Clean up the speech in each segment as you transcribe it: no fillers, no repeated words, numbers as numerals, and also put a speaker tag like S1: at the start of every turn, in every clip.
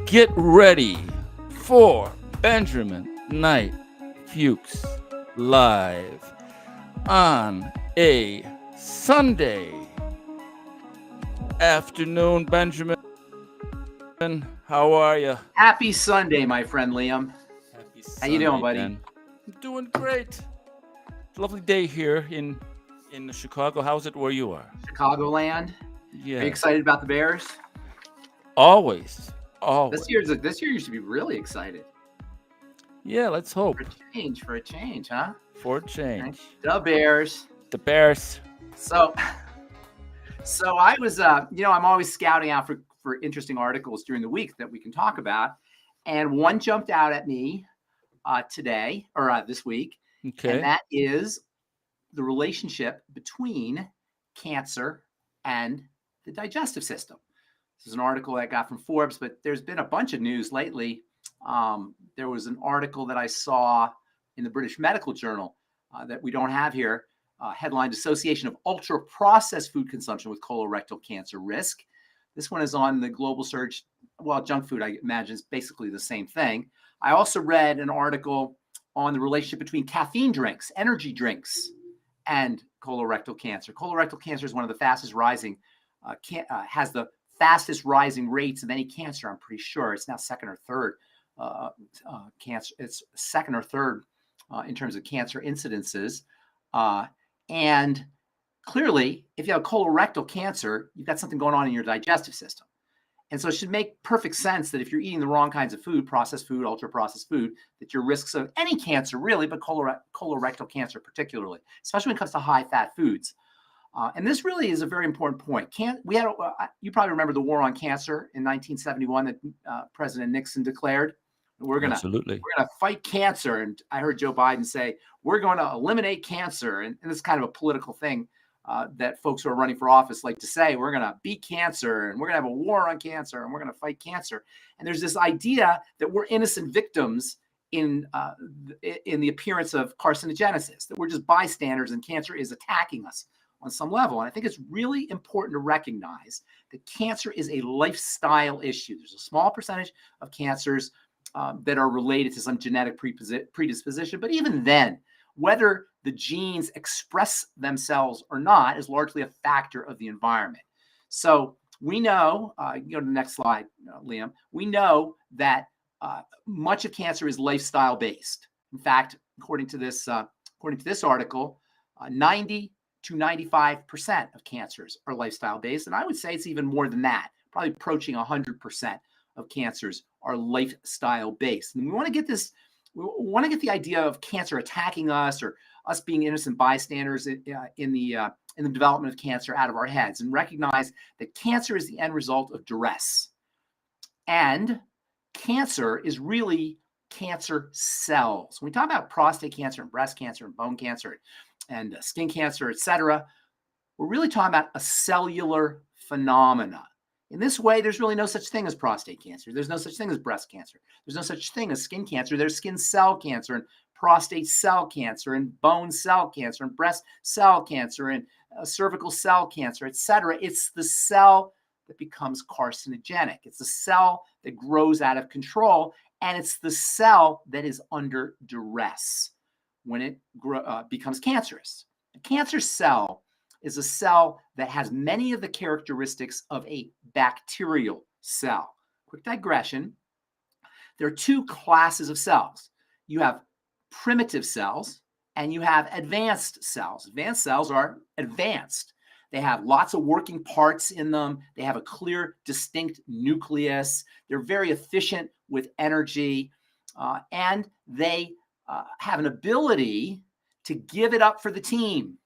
S1: Get ready for Benjamin Knight Fuchs live on a Sunday afternoon. Benjamin, how are you?
S2: Happy Sunday, my friend Liam.
S1: Happy
S2: How you doing,
S1: Sunday,
S2: buddy?
S1: Ben. I'm doing great. Lovely day here in Chicago. How's it where you are?
S2: Chicagoland.
S1: Yeah.
S2: Are you excited about the Bears?
S1: Always.
S2: This year you should be really excited.
S1: Yeah, let's hope.
S2: For a change, huh?
S1: For a change.
S2: The Bears.
S1: The Bears.
S2: So I was, I'm always scouting out for interesting articles during the week that we can talk about, and one jumped out at me this week,
S1: Okay.
S2: and that is the relationship between cancer and the digestive system. This is an article that I got from Forbes, but there's been a bunch of news lately. There was an article that I saw in the British Medical Journal that we don't have here, headlined Association of Ultra-Processed Food Consumption with Colorectal Cancer Risk. This one is on the global surge. Well, junk food, I imagine, is basically the same thing. I also read an article on the relationship between caffeine drinks, energy drinks, and colorectal cancer. Colorectal cancer is one of the fastest rising, has the fastest rising rates of any cancer. I'm pretty sure it's now second or third cancer. It's second or third in terms of cancer incidences. And clearly, if you have colorectal cancer, you've got something going on in your digestive system. And so it should make perfect sense that if you're eating the wrong kinds of food, processed food, ultra-processed food, that your risks of any cancer really, but colorectal cancer particularly, especially when it comes to high-fat foods. And this really is a very important point. You probably remember the war on cancer in 1971 that President Nixon declared. We're gonna fight cancer. And I heard Joe Biden say, we're going to eliminate cancer. And this is kind of a political thing that folks who are running for office like to say, we're going to beat cancer and we're going to have a war on cancer and we're going to fight cancer. And there's this idea that we're innocent victims in the appearance of carcinogenesis, that we're just bystanders and cancer is attacking us on some level. And I think it's really important to recognize that cancer is a lifestyle issue. There's a small percentage of cancers that are related to some genetic predisposition. But even then, whether the genes express themselves or not is largely a factor of the environment. So we know, you can go to the next slide, Liam, we know that much of cancer is lifestyle based. In fact, according to this article, 90 to 95% of cancers are lifestyle based. And I would say it's even more than that, probably approaching 100% of cancers are lifestyle based. And we want to get the idea of cancer attacking us or us being innocent bystanders in the development of cancer out of our heads and recognize that cancer is the end result of duress. And cancer is really cancer cells. When we talk about prostate cancer and breast cancer and bone cancer and skin cancer, et cetera, we're really talking about a cellular phenomena. In this way, there's really no such thing as prostate cancer. There's no such thing as breast cancer. There's no such thing as skin cancer. There's skin cell cancer and prostate cell cancer and bone cell cancer and breast cell cancer and cervical cell cancer, et cetera. It's the cell that becomes carcinogenic. It's the cell that grows out of control, and it's the cell that is under duress when it becomes cancerous. A cancer cell is a cell that has many of the characteristics of a bacterial cell. Quick digression. There are two classes of cells. You have primitive cells and you have advanced cells. Advanced cells are advanced. They have lots of working parts in them. They have a clear, distinct nucleus. They're very efficient with energy, and they have an ability to give it up for the team.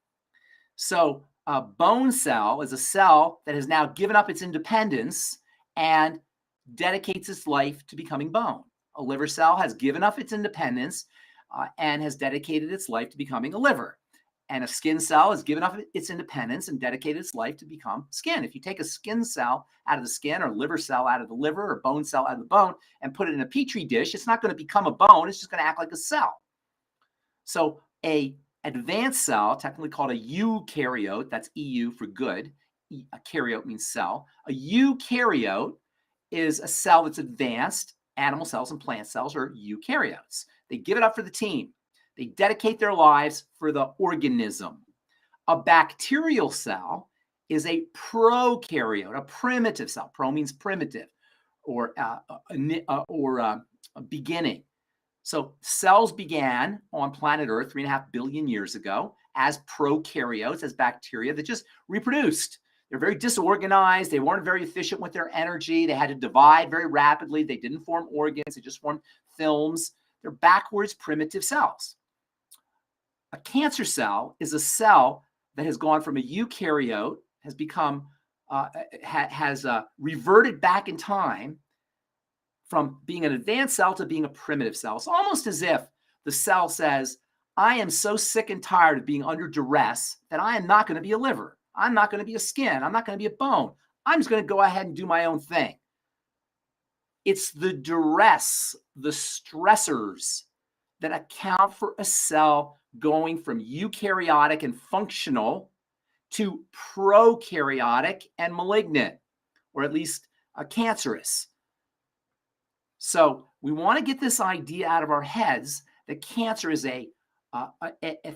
S2: So a bone cell is a cell that has now given up its independence and dedicates its life to becoming bone. A liver cell has given up its independence and has dedicated its life to becoming a liver. And a skin cell has given up its independence and dedicated its life to become skin. If you take a skin cell out of the skin or liver cell out of the liver or bone cell out of the bone and put it in a petri dish, it's not going to become a bone. It's just going to act like a cell. So a advanced cell, technically called a eukaryote, that's EU for good. A karyote means cell. A eukaryote is a cell that's advanced. Animal cells and plant cells are eukaryotes. They give it up for the team. They dedicate their lives for the organism. A bacterial cell is a prokaryote, a primitive cell. Pro means primitive or a beginning. So cells began on planet Earth 3.5 billion years ago as prokaryotes, as bacteria that just reproduced. They're very disorganized. They weren't very efficient with their energy. They had to divide very rapidly. They didn't form organs. They just formed films. They're backwards primitive cells. A cancer cell is a cell that has gone from a eukaryote, has become, reverted back in time from being an advanced cell to being a primitive cell. It's almost as if the cell says, I am so sick and tired of being under duress that I am not going to be a liver. I'm not going to be a skin. I'm not going to be a bone. I'm just going to go ahead and do my own thing. It's the duress, the stressors that account for a cell going from eukaryotic and functional to prokaryotic and malignant, or at least cancerous. So we want to get this idea out of our heads that cancer is a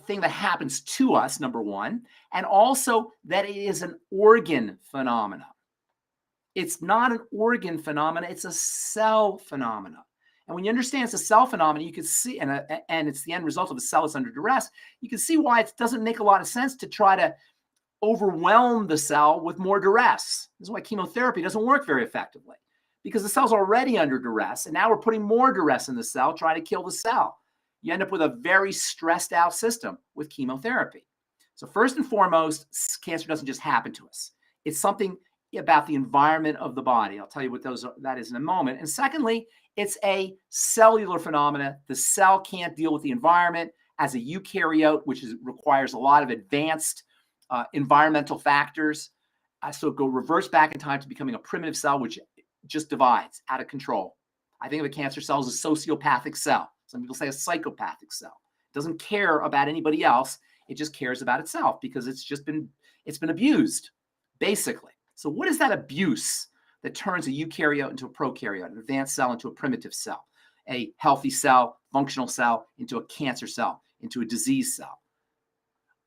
S2: thing that happens to us, number one, and also that it is an organ phenomena. It's not an organ phenomena, it's a cell phenomena. And when you understand it's a cell phenomena, you can see, and it's the end result of a cell that's under duress, you can see why it doesn't make a lot of sense to try to overwhelm the cell with more duress. This is why chemotherapy doesn't work very effectively, because the cell's already under duress, and now we're putting more duress in the cell, trying to kill the cell. You end up with a very stressed out system with chemotherapy. So first and foremost, cancer doesn't just happen to us. It's something about the environment of the body. I'll tell you what that is in a moment. And secondly, it's a cellular phenomena. The cell can't deal with the environment as a eukaryote, which requires a lot of advanced environmental factors. So it reverse back in time to becoming a primitive cell, which just divides out of control. I think of a cancer cell as a sociopathic cell. Some people say a psychopathic cell. It doesn't care about anybody else. It just cares about itself because it's been abused, basically. So what is that abuse that turns a eukaryote into a prokaryote, an advanced cell into a primitive cell, a healthy cell, functional cell into a cancer cell, into a disease cell?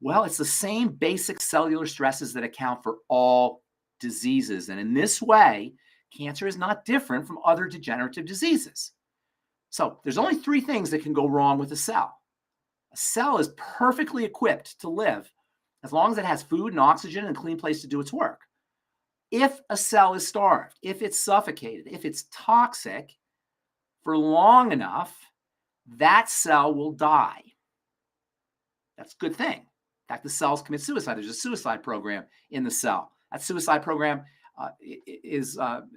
S2: Well, it's the same basic cellular stresses that account for all diseases. And in this way, cancer is not different from other degenerative diseases. So there's only three things that can go wrong with a cell. A cell is perfectly equipped to live as long as it has food and oxygen and a clean place to do its work. If a cell is starved, if it's suffocated, if it's toxic for long enough, that cell will die. That's a good thing. In fact, the cells commit suicide. There's a suicide program in the cell. That suicide program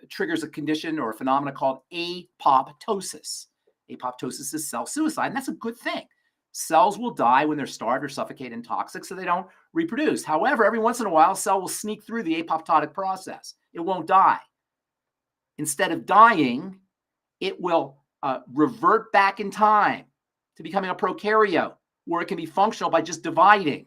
S2: triggers a condition or a phenomenon called apoptosis. Apoptosis is cell suicide, and that's a good thing. Cells will die when they're starved or suffocated and toxic, so they don't reproduce. However, every once in a while, a cell will sneak through the apoptotic process. It won't die. Instead of dying, it will revert back in time to becoming a prokaryote, where it can be functional by just dividing.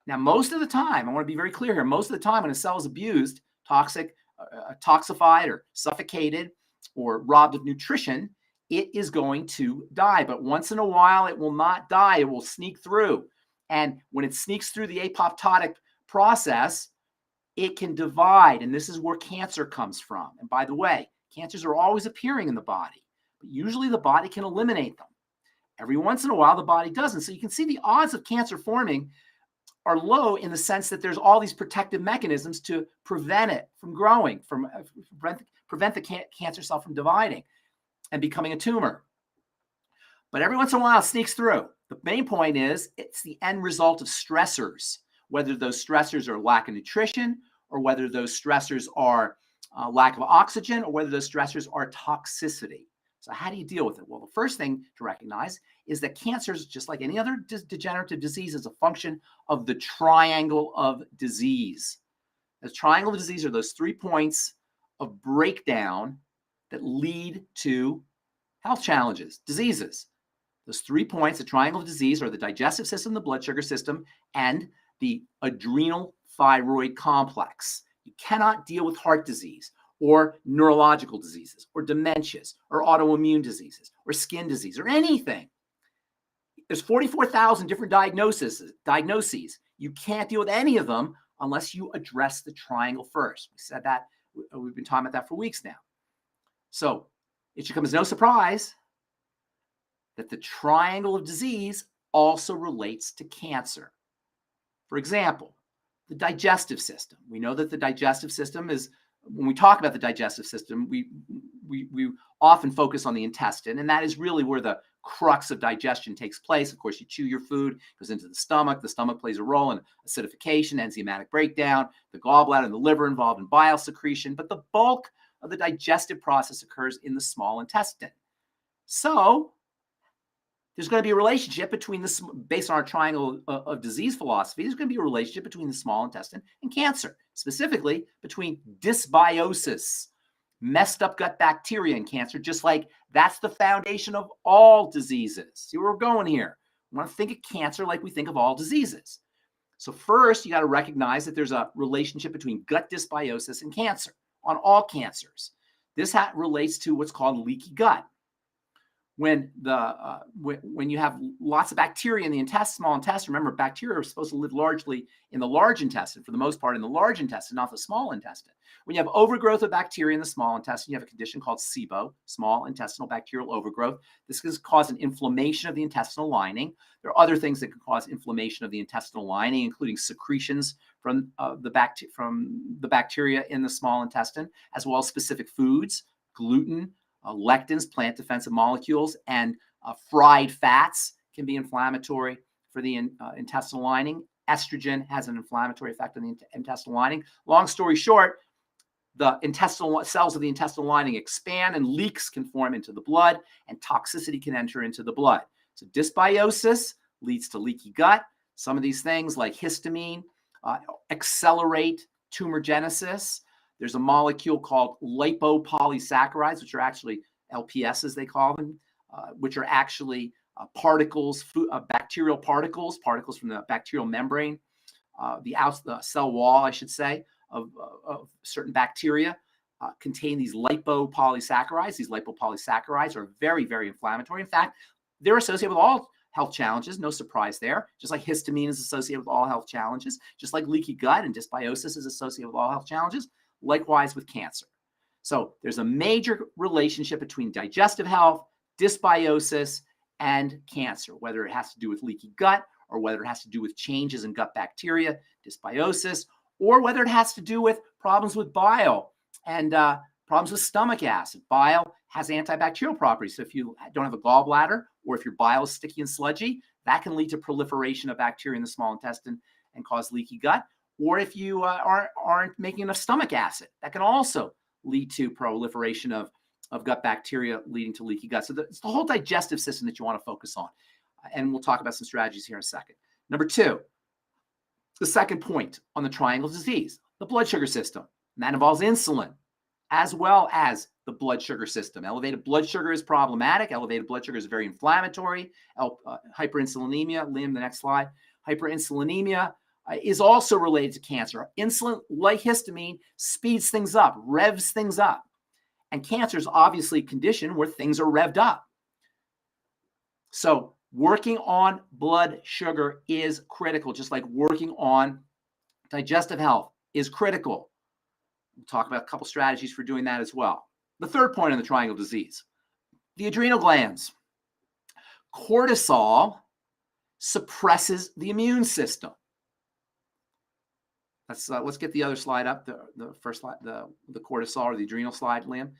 S2: Now, most of the time, I want to be very clear here, most of the time when a cell is abused, toxified or suffocated or robbed of nutrition, it is going to die. But once in a while, it will not die. It will sneak through. And when it sneaks through the apoptotic process, it can divide. And this is where cancer comes from. And by the way, cancers are always appearing in the body, but usually the body can eliminate them. Every once in a while, the body doesn't. So you can see the odds of cancer forming are low in the sense that there's all these protective mechanisms to prevent it from growing, prevent the cancer cell from dividing and becoming a tumor. But every once in a while, it sneaks through. The main point is it's the end result of stressors, whether those stressors are lack of nutrition or whether those stressors are lack of oxygen or whether those stressors are toxicity. So how do you deal with it? Well, the first thing to recognize is that cancer is just like any other degenerative disease, is a function of the triangle of disease. The triangle of disease are those 3 points of breakdown that lead to health challenges, diseases. Those 3 points, the triangle of disease, are the digestive system, the blood sugar system, and the adrenal thyroid complex. You cannot deal with heart disease or neurological diseases, or dementias, or autoimmune diseases, or skin disease, or anything. There's 44,000 different diagnoses. You can't deal with any of them unless you address the triangle first. We said that. We've been talking about that for weeks now. So it should come as no surprise that the triangle of disease also relates to cancer. For example, the digestive system. We know that the digestive system is, when we talk about the digestive system, we often focus on the intestine, and that is really where the crux of digestion takes place. Of course, you chew your food, goes into the stomach. The stomach plays a role in acidification, enzymatic breakdown, the gallbladder and the liver involved in bile secretion, but the bulk of the digestive process occurs in the small intestine. So there's going to be a relationship between this, based on our triangle of disease philosophy, there's going to be a relationship between the small intestine and cancer, specifically between dysbiosis, messed up gut bacteria in cancer, just like that's the foundation of all diseases. See where we're going here? We want to think of cancer like we think of all diseases. So first, you got to recognize that there's a relationship between gut dysbiosis and cancer on all cancers. This relates to what's called leaky gut. When you have lots of bacteria in the small intestine, remember, bacteria are supposed to live largely in the large intestine, for the most part in the large intestine, not the small intestine. When you have overgrowth of bacteria in the small intestine, you have a condition called SIBO, small intestinal bacterial overgrowth. This can cause an inflammation of the intestinal lining. There are other things that can cause inflammation of the intestinal lining, including secretions from the bacteria in the small intestine, as well as specific foods, gluten, lectins, plant defensive molecules, and fried fats can be inflammatory for the intestinal lining. Estrogen has an inflammatory effect on the intestinal lining. Long story short, the intestinal cells of the intestinal lining expand and leaks can form into the blood, and toxicity can enter into the blood. So dysbiosis leads to leaky gut. Some of these things like histamine accelerate tumorigenesis. There's a molecule called lipopolysaccharides, which are actually LPS, as they call them, which are actually particles, bacterial particles from the bacterial membrane, the cell wall, I should say, of certain bacteria contain these lipopolysaccharides. These lipopolysaccharides are very, very inflammatory. In fact, they're associated with all health challenges. No surprise there. Just like histamine is associated with all health challenges, just like leaky gut and dysbiosis is associated with all health challenges, likewise with cancer. So there's a major relationship between digestive health, dysbiosis, and cancer, whether it has to do with leaky gut or whether it has to do with changes in gut bacteria, dysbiosis, or whether it has to do with problems with bile and problems with stomach acid. Bile has antibacterial properties. So if you don't have a gallbladder or if your bile is sticky and sludgy, that can lead to proliferation of bacteria in the small intestine and cause leaky gut. Or if you aren't making enough stomach acid, that can also lead to proliferation of gut bacteria leading to leaky gut. So it's the whole digestive system that you want to focus on. And we'll talk about some strategies here in a second. Number two, the second point on the triangle disease, the blood sugar system. And that involves insulin as well as the blood sugar system. Elevated blood sugar is problematic. Elevated blood sugar is very inflammatory. Hyperinsulinemia, Liam, the next slide. Hyperinsulinemia is also related to cancer. Insulin, like histamine, speeds things up, revs things up. And cancer is obviously a condition where things are revved up. So working on blood sugar is critical, just like working on digestive health is critical. We'll talk about a couple strategies for doing that as well. The third point on the triangle disease, the adrenal glands. Cortisol suppresses the immune system. Let's get the other slide up, the first slide, the cortisol or the adrenal slide, Liam.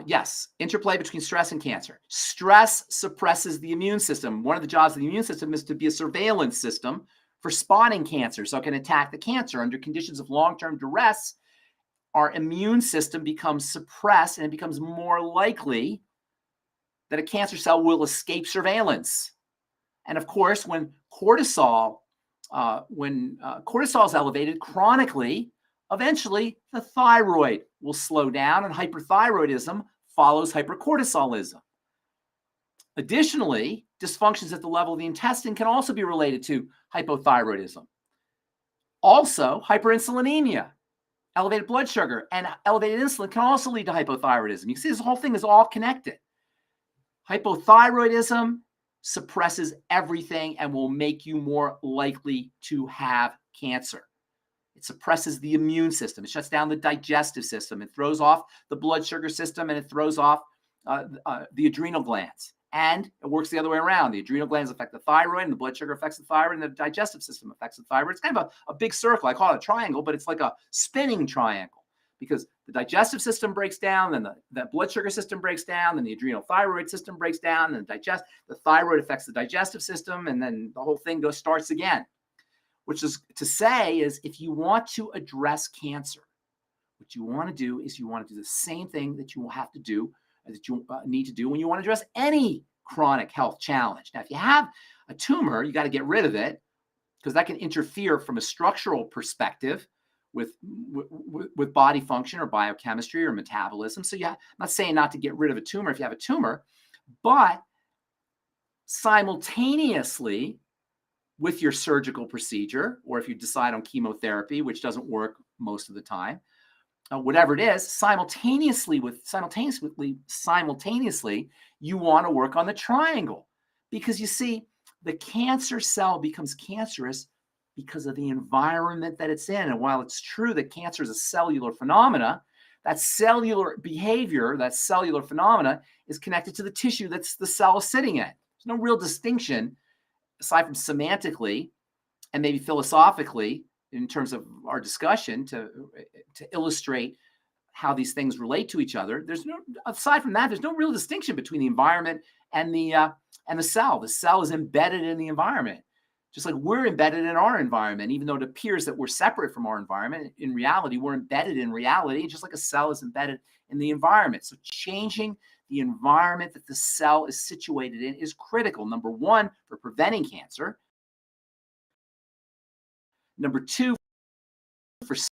S2: Yes, interplay between stress and cancer. Stress suppresses the immune system. One of the jobs of the immune system is to be a surveillance system for spotting cancer, so it can attack the cancer. Under conditions of long-term duress, our immune system becomes suppressed and it becomes more likely that a cancer cell will escape surveillance. And of course, when cortisol is elevated chronically, eventually the thyroid will slow down and hyperthyroidism follows hypercortisolism. Additionally, dysfunctions at the level of the intestine can also be related to hypothyroidism. Also, hyperinsulinemia. Elevated blood sugar and elevated insulin can also lead to hypothyroidism. You can see this whole thing is all connected. Hypothyroidism suppresses everything and will make you more likely to have cancer. It suppresses the immune system. It shuts down the digestive system. It throws off the blood sugar system, and it throws off the adrenal glands. And it works the other way around. The adrenal glands affect the thyroid, and the blood sugar affects the thyroid, and the digestive system affects the thyroid. It's kind of a big circle. I call it a triangle, but it's like a spinning triangle because the digestive system breaks down, then the blood sugar system breaks down, then the adrenal thyroid system breaks down, then the thyroid affects the digestive system, and then the whole thing starts again. Which is to say is if you want to address cancer, what you want to do is you want to do the same thing that you will have to do, that you need to do when you want to address any chronic health challenge. Now, if you have a tumor, you got to get rid of it because that can interfere from a structural perspective with body function or biochemistry or metabolism. So I'm not saying not to get rid of a tumor if you have a tumor, but simultaneously with your surgical procedure, or if you decide on chemotherapy, which doesn't work most of the time, whatever it is, simultaneously, you want to work on the triangle. Because you see, the cancer cell becomes cancerous because of the environment that it's in. And while it's true that cancer is a cellular phenomena, that cellular behavior, that cellular phenomena is connected to the tissue that's the cell is sitting in. There's no real distinction aside from semantically and maybe philosophically in terms of our discussion to illustrate how these things relate to each other. Aside from that, there's no real distinction between the environment and the cell. The cell is embedded in the environment, just like we're embedded in our environment. Even though it appears that we're separate from our environment, in reality, we're embedded in reality, just like a cell is embedded in the environment. So changing the environment that the cell is situated in is critical. Number one, for preventing cancer. Number two, for slowing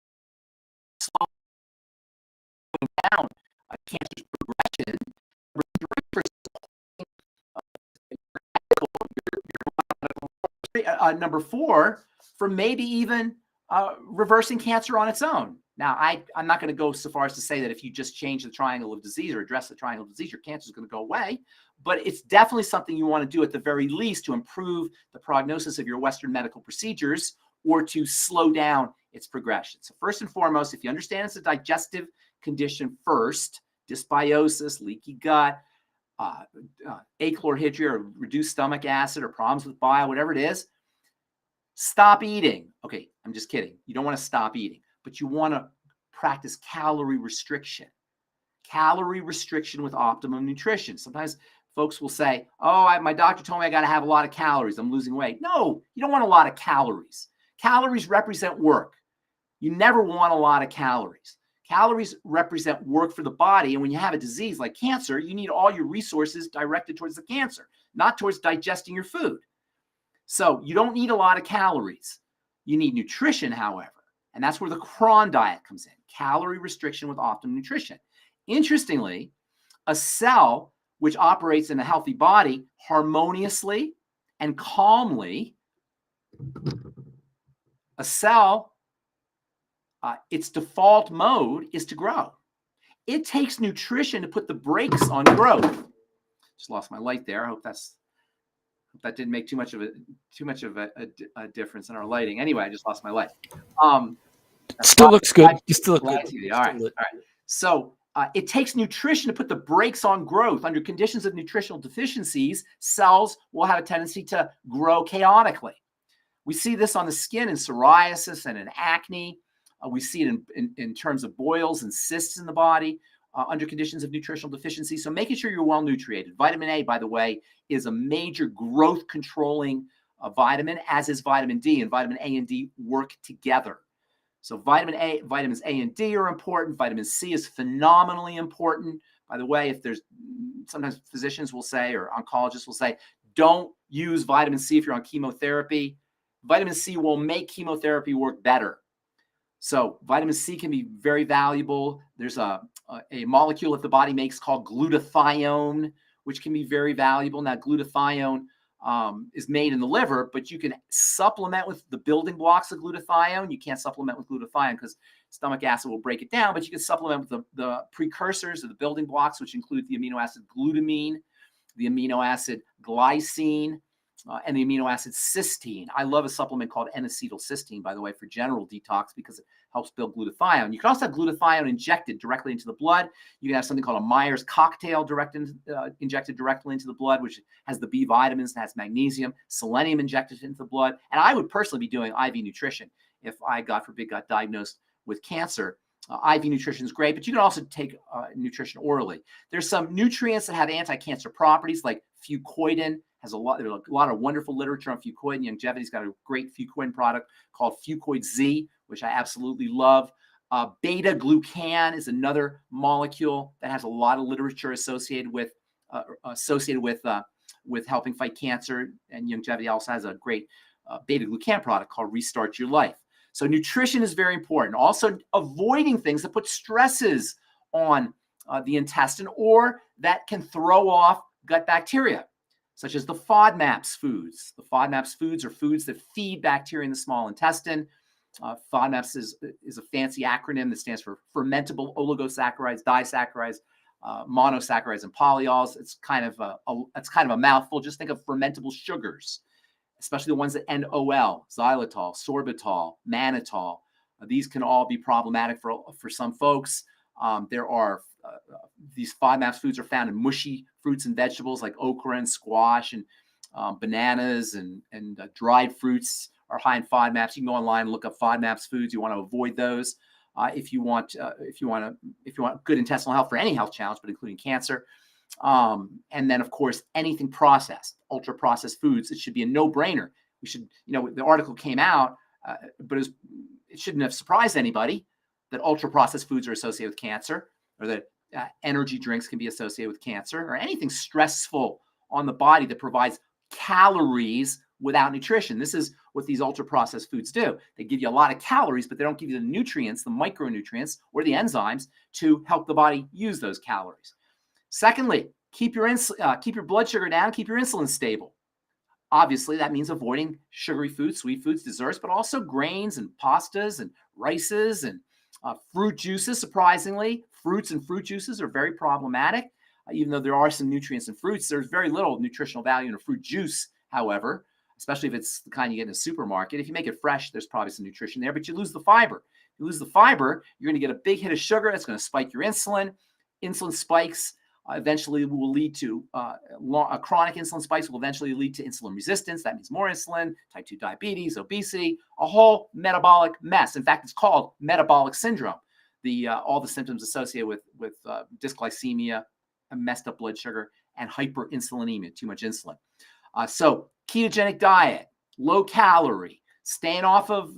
S2: down cancer's progression. Number three, for number four, for maybe even reversing cancer on its own. Now, I'm not going to go so far as to say that if you just change the triangle of disease or address the triangle of disease, your cancer is going to go away. But it's definitely something you want to do at the very least to improve the prognosis of your Western medical procedures or to slow down its progression. So first and foremost, if you understand it's a digestive condition first, dysbiosis, leaky gut, achlorhydria or reduced stomach acid or problems with bile, whatever it is, stop eating. Okay, I'm just kidding. You don't want to stop eating, but you want to practice calorie restriction with optimum nutrition. Sometimes folks will say, oh, my doctor told me I got to have a lot of calories. I'm losing weight. No, you don't want a lot of calories. Calories represent work. You never want a lot of calories. Calories represent work for the body. And when you have a disease like cancer, you need all your resources directed towards the cancer, not towards digesting your food. So you don't need a lot of calories. You need nutrition, however. And that's where the cron diet comes in, calorie restriction with optimum nutrition. Interestingly, a cell which operates in a healthy body harmoniously and calmly, a cell, its default mode is to grow. It takes nutrition to put the brakes on growth. Just lost my light there. I hope that didn't make too much of a difference in our lighting. Anyway, I just lost my light.
S1: Still looks good. You still look good.
S2: All right. So it takes nutrition to put the brakes on growth. Under conditions of nutritional deficiencies, cells will have a tendency to grow chaotically. We see this on the skin in psoriasis and in acne. We see it in terms of boils and cysts in the body under conditions of nutritional deficiency. So making sure you're well nutriated. Vitamin A, by the way, is a major growth controlling vitamin, as is vitamin D, and vitamin A and D work together. So vitamins A and D are important. Vitamin C is phenomenally important. By the way, sometimes physicians will say, or oncologists will say, don't use vitamin C if you're on chemotherapy. Vitamin C will make chemotherapy work better. So vitamin C can be very valuable. There's a molecule that the body makes called glutathione, which can be very valuable. Now, glutathione is made in the liver, but you can supplement with the building blocks of glutathione. You can't supplement with glutathione because Stomach acid will break it down, but you can supplement with the precursors or the building blocks, which include the amino acid glutamine, the amino acid glycine, and the amino acid cysteine. I love a supplement called N-acetylcysteine, by the way, for general detox because it helps build glutathione. You can also have glutathione injected directly into the blood. You can have something called a Myers cocktail injected directly into the blood, which has the B vitamins and has magnesium, selenium injected into the blood. And I would personally be doing IV nutrition if I, God forbid, got diagnosed with cancer. IV nutrition is great, but you can also take nutrition orally. There's some nutrients that have anti-cancer properties, like fucoidan. There's a lot of wonderful literature on fucoidan. Longevity's got a great fucoidan product called Fucoid Z, which I absolutely love. Beta glucan is another molecule that has a lot of literature associated with helping fight cancer. And Longevity also has a great beta glucan product called Restart Your Life. So nutrition is very important. Also, avoiding things that put stresses on the intestine or that can throw off gut bacteria, such as the FODMAPs foods. The FODMAPs foods are foods that feed bacteria in the small intestine. FODMAPs is a fancy acronym that stands for fermentable oligosaccharides, disaccharides, monosaccharides, and polyols. It's kind of a mouthful. Just think of fermentable sugars, especially the ones that end OL: xylitol, sorbitol, mannitol. These can all be problematic for some folks. These FODMAPs foods are found in mushy fruits and vegetables like okra and squash, and bananas and dried fruits are high in FODMAPs. You can go online and look up FODMAPs foods. You want to avoid those if you want good intestinal health for any health challenge, but including cancer. And then, of course, anything processed, ultra processed foods. It should be a no-brainer. We should, the article came out, but it shouldn't have surprised anybody that ultra processed foods are associated with cancer, or that energy drinks can be associated with cancer, or anything stressful on the body that provides calories without nutrition. This is what these ultra processed foods do. They give you a lot of calories, but they don't give you the nutrients, the micronutrients, or the enzymes to help the body use those calories. Secondly, keep your blood sugar down, keep your insulin stable. Obviously, that means avoiding sugary foods, sweet foods, desserts, but also grains and pastas and rices and fruit juices. Surprisingly, fruits and fruit juices are very problematic. Even though there are some nutrients in fruits, there's very little nutritional value in a fruit juice, however, especially if it's the kind you get in a supermarket. If you make it fresh, there's probably some nutrition there, but you lose the fiber. If you lose the fiber, you're going to get a big hit of sugar. That's going to spike your insulin. Insulin spikes eventually will lead to chronic insulin spikes will eventually lead to insulin resistance. That means more insulin, type 2 diabetes, obesity, a whole metabolic mess. In fact, it's called metabolic syndrome. All the symptoms associated with dysglycemia, messed up blood sugar, and hyperinsulinemia, too much insulin. So ketogenic diet, low calorie, staying off of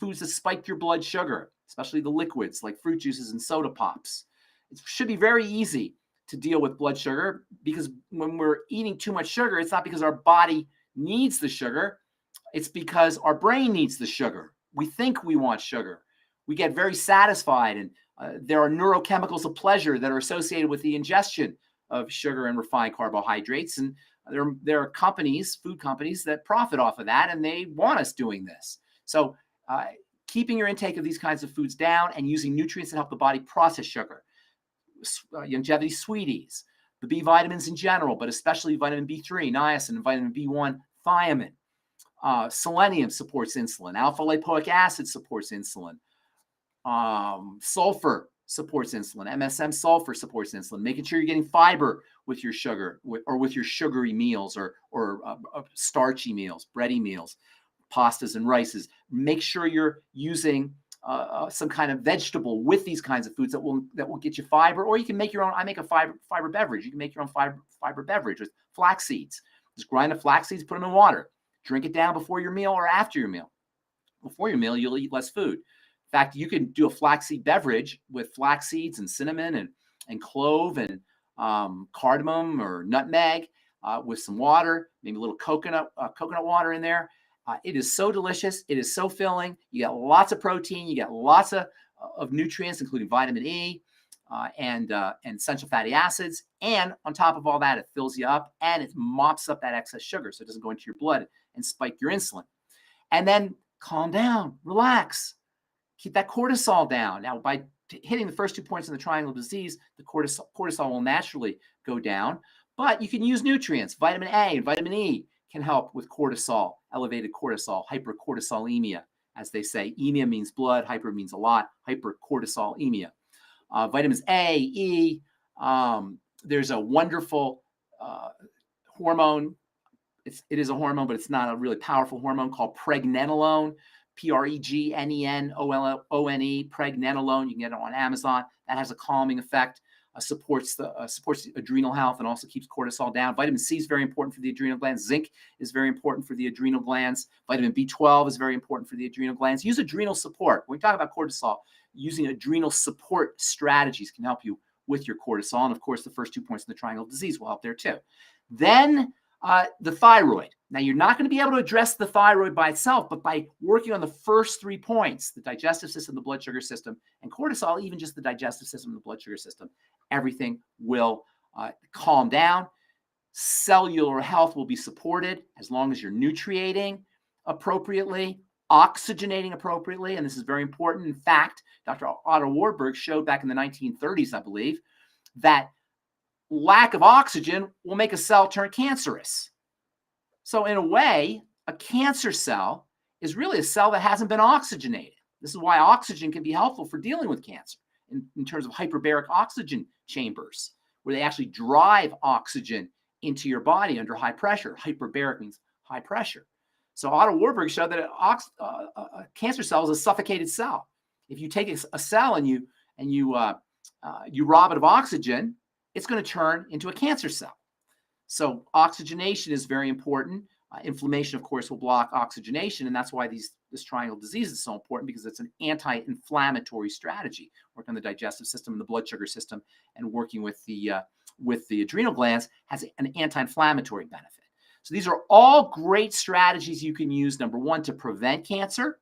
S2: foods that spike your blood sugar, especially the liquids like fruit juices and soda pops. It should be very easy to deal with blood sugar, because when we're eating too much sugar, it's not because our body needs the sugar. It's because our brain needs the sugar. We think we want sugar. We get very satisfied, and there are neurochemicals of pleasure that are associated with the ingestion of sugar and refined carbohydrates. And there are companies, food companies, that profit off of that, and they want us doing this. So keeping your intake of these kinds of foods down and using nutrients that help the body process sugar. Longevity sweeties, the B vitamins in general, but especially vitamin B3, niacin, and vitamin B1, thiamine. Selenium supports insulin. Alpha lipoic acid supports insulin. Sulfur supports insulin. MSM sulfur supports insulin. Making sure you're getting fiber with your sugar, or with your sugary meals, or starchy meals, bready meals, pastas and rices. Make sure you're using some kind of vegetable with these kinds of foods that will get you fiber, or you can make your own. I make a fiber beverage. You can make your own fiber beverage with flax seeds. Just grind the flax seeds, put them in water. Drink it down before your meal or after your meal. Before your meal, you'll eat less food. In fact, you can do a flaxseed beverage with flax seeds and cinnamon and clove and cardamom or nutmeg with some water, maybe a little coconut water in there. It is so delicious. It is so filling. You get lots of protein. You get lots of nutrients, including vitamin E and essential fatty acids. And on top of all that, it fills you up and it mops up that excess sugar so it doesn't go into your blood and spike your insulin. And then calm down, relax. keep that cortisol down. Now, by hitting the first 2 points in the triangle of disease, the cortisol will naturally go down. But you can use nutrients. Vitamin A and vitamin E can help with cortisol, elevated cortisol, hypercortisolemia, as they say. Emia means blood, hyper means a lot, hypercortisolemia. Vitamins A, E, there's a wonderful hormone. It is a hormone, but it's not a really powerful hormone called pregnenolone, pregnenolone, pregnenolone. You can get it on Amazon. That has a calming effect, supports the adrenal health, and also keeps cortisol down. Vitamin C is very important for the adrenal glands. Zinc is very important for the adrenal glands. Vitamin B12 is very important for the adrenal glands. Use adrenal support. When we talk about cortisol, using adrenal support strategies can help you with your cortisol. And of course, the first 2 points in the triangle of disease will help there too. Then the thyroid. Now, you're not going to be able to address the thyroid by itself, but by working on the first 3 points, the digestive system, the blood sugar system, and cortisol, even just the digestive system and the blood sugar system, everything will calm down. Cellular health will be supported as long as you're nutriating appropriately, oxygenating appropriately, and this is very important. In fact, Dr. Otto Warburg showed back in the 1930s, I believe, that lack of oxygen will make a cell turn cancerous. So in a way, a cancer cell is really a cell that hasn't been oxygenated. This is why oxygen can be helpful for dealing with cancer in terms of hyperbaric oxygen chambers, where they actually drive oxygen into your body under high pressure. Hyperbaric means high pressure. So Otto Warburg showed that a cancer cell is a suffocated cell. If you take a cell and you rob it of oxygen, it's going to turn into a cancer cell. So oxygenation is very important. Inflammation, of course, will block oxygenation, and that's why this triangle disease is so important, because it's an anti-inflammatory strategy. Working on the digestive system and the blood sugar system, and working with the adrenal glands has an anti-inflammatory benefit. So these are all great strategies you can use. Number 1, to prevent cancer.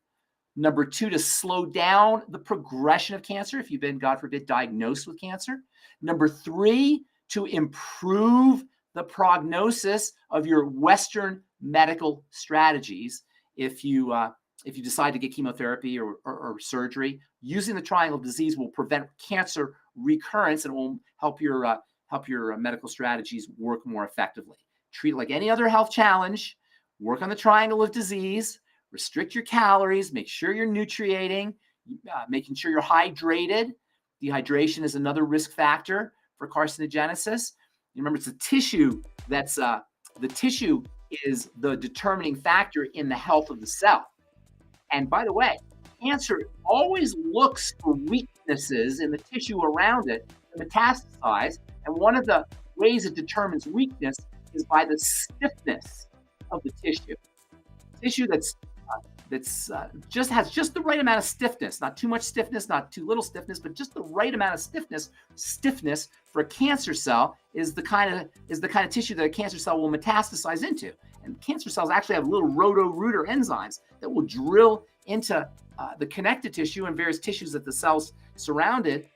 S2: Number 2, to slow down the progression of cancer if you've been, God forbid, diagnosed with cancer. Number 3, to improve the prognosis of your Western medical strategies. If you decide to get chemotherapy or surgery, using the triangle of disease will prevent cancer recurrence, and will help your medical strategies work more effectively. Treat it like any other health challenge. Work on the triangle of disease. Restrict your calories. Make sure you're nutriating. Making sure you're hydrated. Dehydration is another risk factor for carcinogenesis. You remember, it's a tissue that's the tissue is the determining factor in the health of the cell. And by the way, cancer always looks for weaknesses in the tissue around it to metastasize. And one of the ways it determines weakness is by the stiffness of the tissue. Tissue that's has just the right amount of stiffness, not too much stiffness, not too little stiffness, but just the right amount of stiffness. Stiffness for a cancer cell is the kind of tissue that a cancer cell will metastasize into. And cancer cells actually have little roto-rooter enzymes that will drill into the connective tissue and various tissues that the cells surrounded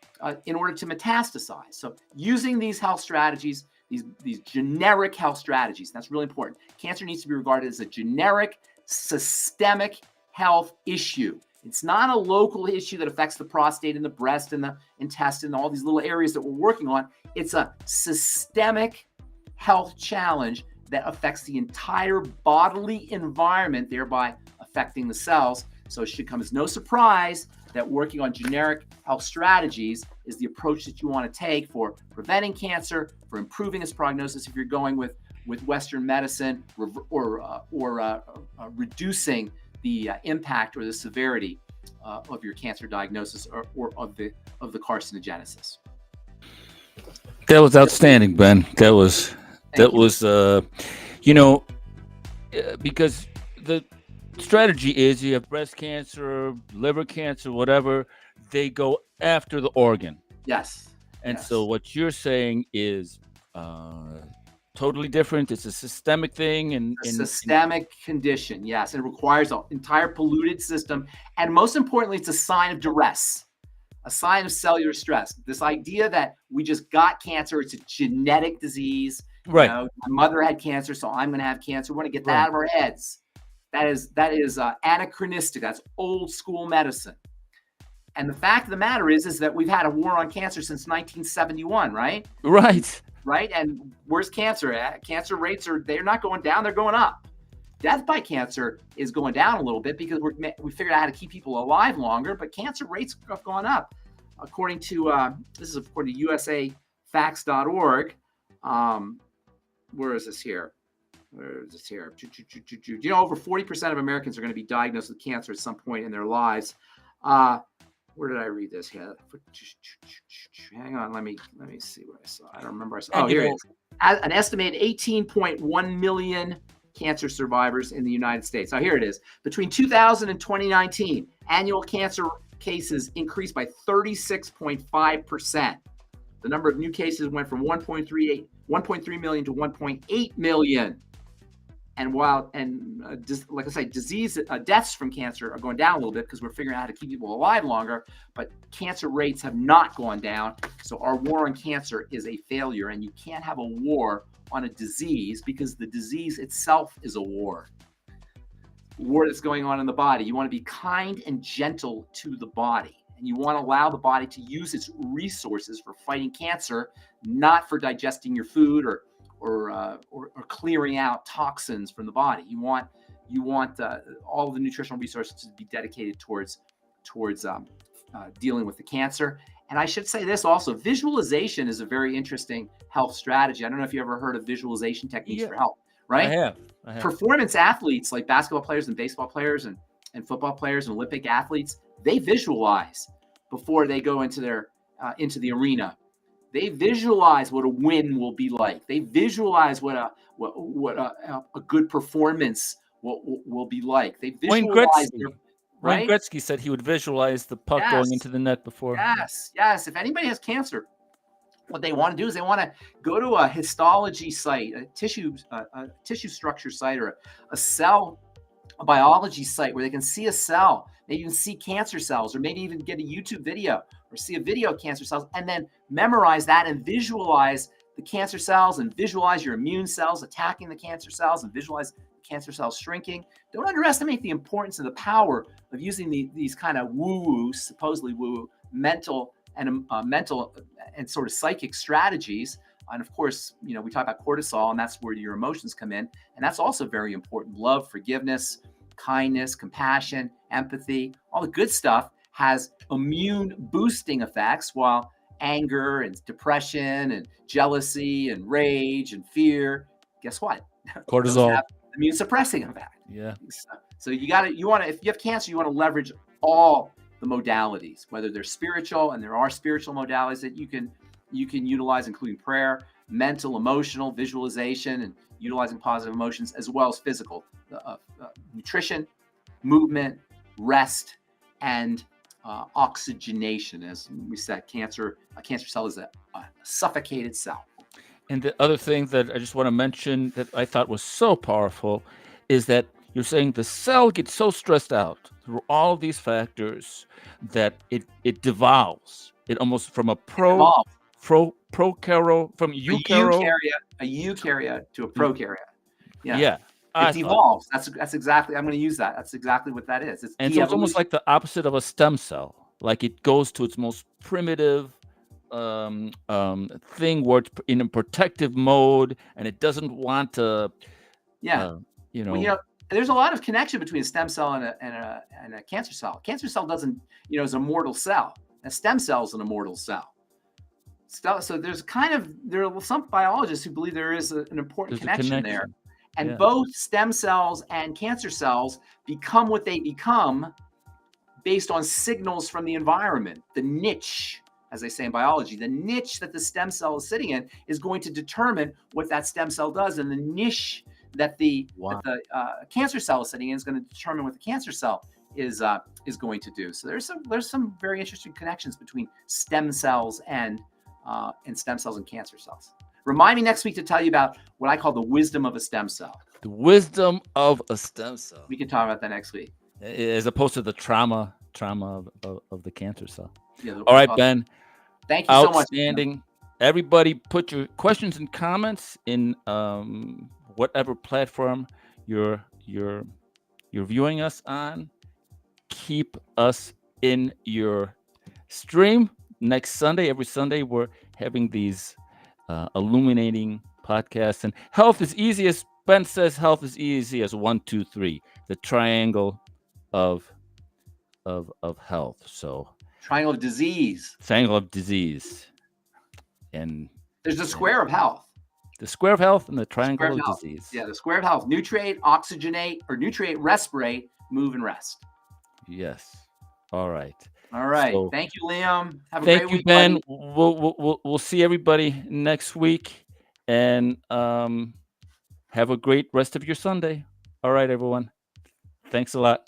S2: in order to metastasize. So using these health strategies, these generic health strategies, that's really important. Cancer needs to be regarded as a generic, systemic health issue. It's not a local issue that affects the prostate and the breast and the intestine, all these little areas that we're working on. It's a systemic health challenge that affects the entire bodily environment, thereby affecting the cells. So it should come as no surprise that working on generic health strategies is the approach that you want to take for preventing cancer, for improving its prognosis if you're going with Western medicine, or reducing the impact or the severity of your cancer diagnosis or of the carcinogenesis.
S1: That was outstanding, Ben. That was because the strategy is you have breast cancer, liver cancer, whatever, they go after the organ.
S2: Yes.
S1: And so what you're saying is totally different. It's a systemic thing. And
S2: systemic condition, yes. And it requires an entire polluted system. And most importantly, it's a sign of duress, a sign of cellular stress. This idea that we just got cancer, it's a genetic disease.
S1: Right.
S2: My mother had cancer, so I'm going to have cancer. We want to get that out of our heads. That is anachronistic. That's old school medicine. And the fact of the matter is that we've had a war on cancer since 1971, right?
S1: Right.
S2: Right. And where's cancer at? Cancer rates they're not going down, they're going up. Death by cancer is going down a little bit because we figured out how to keep people alive longer, but cancer rates have gone up. According to, this is according to usafacts.org. Where is this here? Where is this here? You know, over 40% of Americans are going to be diagnosed with cancer at some point in their lives. Where did I read this? Here? Hang on, let me see what I saw. I don't remember. Oh, here it is. An estimated 18.1 million cancer survivors in the United States. Now, here it is. Between 2000 and 2019, annual cancer cases increased by 36.5%. The number of new cases went from 1.3 million to 1.8 million. And like I say, deaths from cancer are going down a little bit because we're figuring out how to keep people alive longer, but cancer rates have not gone down. So our war on cancer is a failure, and you can't have a war on a disease because the disease itself is a war that's going on in the body. You want to be kind and gentle to the body, and you want to allow the body to use its resources for fighting cancer, not for digesting your food or clearing out toxins from the body. You want all the nutritional resources to be dedicated towards dealing with the cancer. And I should say this also: visualization is a very interesting health strategy. I don't know if you ever heard of visualization techniques for health, right?
S1: I have.
S2: Performance athletes like basketball players and baseball players and football players and Olympic athletes, they visualize before they go into the arena. They visualize what a win will be like. They visualize what a good performance will be like. They visualize
S1: Wayne Gretzky said he would visualize the puck going into the net before.
S2: Yes. If anybody has cancer, what they want to do is they want to go to a histology site, a tissue structure site, or a cell biology site where they can see a cell, maybe even see cancer cells, or maybe even get a YouTube video or see a video of cancer cells, and then memorize that and visualize the cancer cells and visualize your immune cells attacking the cancer cells and visualize cancer cells shrinking. Don't underestimate the importance of the power of using these kind of supposedly woo-woo mental and sort of psychic strategies. And of course, we talk about cortisol, and that's where your emotions come in. And that's also very important. Love, forgiveness, kindness, compassion, empathy, all the good stuff has immune boosting effects, while anger and depression and jealousy and rage and fear, guess what?
S1: Cortisol.
S2: Have immune suppressing effect.
S1: Yeah.
S2: So if you have cancer, you want to leverage all the modalities, whether they're spiritual, and there are spiritual modalities that you can utilize, including prayer, mental, emotional, visualization, and utilizing positive emotions, as well as physical, nutrition, movement, rest, and oxygenation. As we said, a cancer cell is a suffocated cell.
S1: And the other thing that I just want to mention that I thought was so powerful is that you're saying the cell gets so stressed out through all of these factors that it devolves. It almost from a eukaryote to
S2: a prokaryote.
S1: Yeah.
S2: It devolves. That's exactly. I'm going to use that. That's exactly what that is.
S1: So it's almost like the opposite of a stem cell. Like it goes to its most primitive thing where it's in a protective mode, and it doesn't want to.
S2: There's a lot of connection between a stem cell and a cancer cell. Cancer cell doesn't, is a mortal cell. A stem cell is an immortal cell. So there are some biologists who believe there is an important connection there. And both stem cells and cancer cells become what they become based on signals from the environment. The niche, as they say in biology, the niche that the stem cell is sitting in is going to determine what that stem cell does. And the niche that the cancer cell is sitting in is going to determine what the cancer cell is going to do. So there's some very interesting connections between stem cells and stem cells and cancer cells. Remind me next week to tell you about what I call the wisdom of a stem cell.
S1: The wisdom of a stem cell.
S2: We can talk about that next week.
S1: As opposed to the trauma of the cancer cell. Yeah, all right, Ben.
S2: Thank you so much.
S1: Outstanding. Everybody put your questions and comments in whatever platform you're viewing us on. Keep us in your stream next Sunday. Every Sunday, we're having these illuminating podcasts. And health is easy as Ben says. Health is easy as 1, 2, 3. The triangle of of health. So
S2: Triangle of disease.
S1: triangle of disease, and
S2: There's the
S1: and
S2: square of health.
S1: the square of health and the
S2: The square
S1: triangle
S2: of
S1: of
S2: health.
S1: disease.
S2: Yeah, the square of health. Nutriate, oxygenate, or nutriate, respirate, move, and rest.
S1: Yes. All right.
S2: All right.
S1: So
S2: Thank you, Liam. Have a
S1: thank
S2: great
S1: you,
S2: week,
S1: Ben.
S2: buddy.
S1: We'll see everybody next week, and have a great rest of your Sunday. All right, everyone. Thanks a lot.